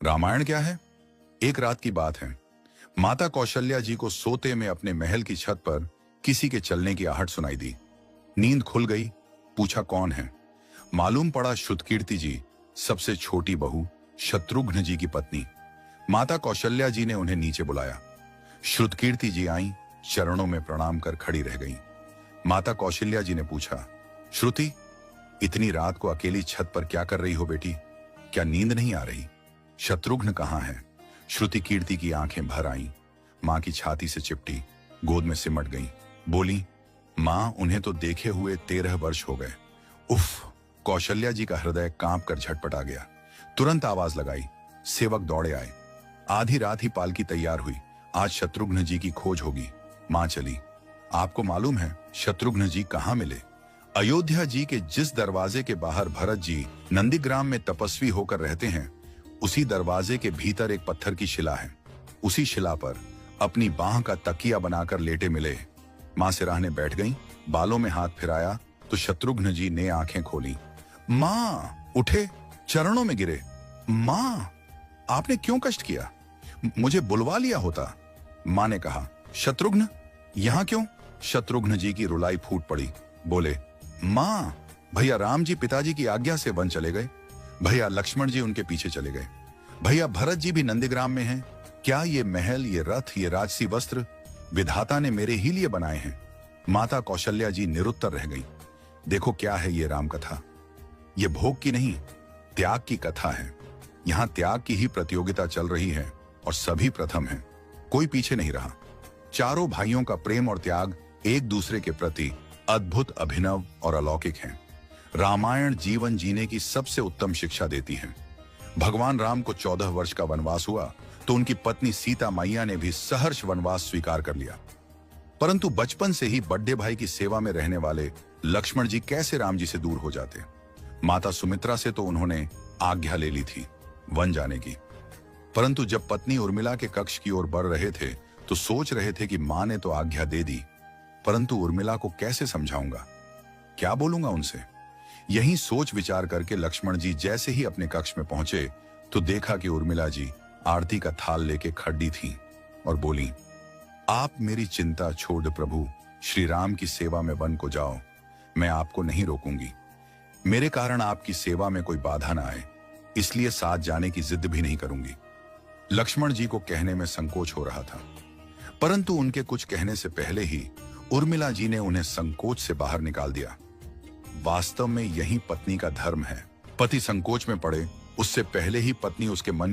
रामायण क्या है? एक रात की बात है। माता कौशल्या जी को सोते में अपने महल की छत पर किसी के चलने की आहट सुनाई दी। नींद खुल गई। पूछा कौन है? मालूम पड़ा श्रुतकीर्ति जी, सबसे छोटी बहू, शत्रुघ्न जी की पत्नी। माता कौशल्या जी ने उन्हें नीचे बुलाया। श्रुतकीर्ति जी आई, चरणों में प्रणाम कर खड़ी रह गईं। माता कौशल्या जी ने पूछा, श्रुति, इतनी रात को अकेली छत पर क्या कर रही हो बेटी? क्या नींद नहीं आ रही? शत्रुघ्न कहाँ है? श्रुति कीर्ति की आंखें भर आईं। मां की छाती से चिपटी, गोद में सिमट गई। बोली, मां, उन्हें तो देखे हुए 13 वर्ष हो गए। उफ! कौशल्या जी का हृदय कांप कर झटपटा गया। तुरंत आवाज लगाई। सेवक दौड़े आए। आधी रात ही पालकी तैयार हुई। आज शत्रुघ्न जी की खोज होगी। मां चली। आपको मालूम है शत्रुघ्न जी कहाँ मिले? अयोध्या जी के जिस दरवाजे के बाहर भरत जी नंदीग्राम में तपस्वी होकर रहते हैं, उसी दरवाजे के भीतर एक पत्थर की शिला है। उसी शिला पर अपनी बाह का तकिया बनाकर लेटे मिले। मां सिराहने बैठ गईं, बालों में हाथ फिराया तो शत्रुघ्न जी ने आंखें खोली। मां! उठे, चरणों में गिरे। मां! आपने क्यों कष्ट किया? मुझे बुलवा लिया होता। मां ने कहा, शत्रुघ्न यहां क्यों? शत्रुघ्न जी की रुलाई फूट पड़ी। बोले, मां, भैया राम जी पिताजी की आज्ञा से वन चले गए। भैया लक्ष्मण जी उनके पीछे चले गए। भैया भरत जी भी नंदीग्राम में हैं। क्या ये महल, ये रथ, ये राजसी वस्त्र विधाता ने मेरे ही लिए बनाए हैं? माता कौशल्या जी निरुत्तर रह गई। देखो क्या है ये राम कथा। ये भोग की नहीं, त्याग की कथा है। यहाँ त्याग की ही प्रतियोगिता चल रही है और सभी प्रथम हैं। कोई पीछे नहीं रहा। चारों भाइयों का प्रेम और त्याग एक दूसरे के प्रति अद्भुत, अभिनव और अलौकिक है। रामायण जीवन जीने की सबसे उत्तम शिक्षा देती है। भगवान राम को 14 वर्ष का वनवास हुआ तो उनकी पत्नी सीता मैया ने भी सहर्ष वनवास स्वीकार कर लिया। परंतु बचपन से ही बड़े भाई की सेवा में रहने वाले लक्ष्मण जी कैसे राम जी से दूर हो जाते? माता सुमित्रा से तो उन्होंने आज्ञा ले ली थी वन जाने की, परंतु जब पत्नी उर्मिला के कक्ष की ओर बढ़ रहे थे तो सोच रहे थे कि मां ने तो आज्ञा दे दी, परंतु उर्मिला को कैसे समझाऊंगा, क्या बोलूंगा उनसे? यही सोच विचार करके लक्ष्मण जी जैसे ही अपने कक्ष में पहुंचे तो देखा कि उर्मिला जी आरती का थाल लेके खड़ी थी और बोली, आप मेरी चिंता छोड़ प्रभु, श्री राम की सेवा में वन को जाओ। मैं आपको नहीं रोकूंगी। मेरे कारण आपकी सेवा में कोई बाधा ना आए, इसलिए साथ जाने की जिद भी नहीं करूंगी। लक्ष्मण जी को कहने में संकोच हो रहा था, परंतु उनके कुछ कहने से पहले ही उर्मिला जी ने उन्हें संकोच से बाहर निकाल दिया। वास्तव में यही पत्नी का धर्म है। पति संकोच में पड़े उससे पहले ही पत्नी उसके मन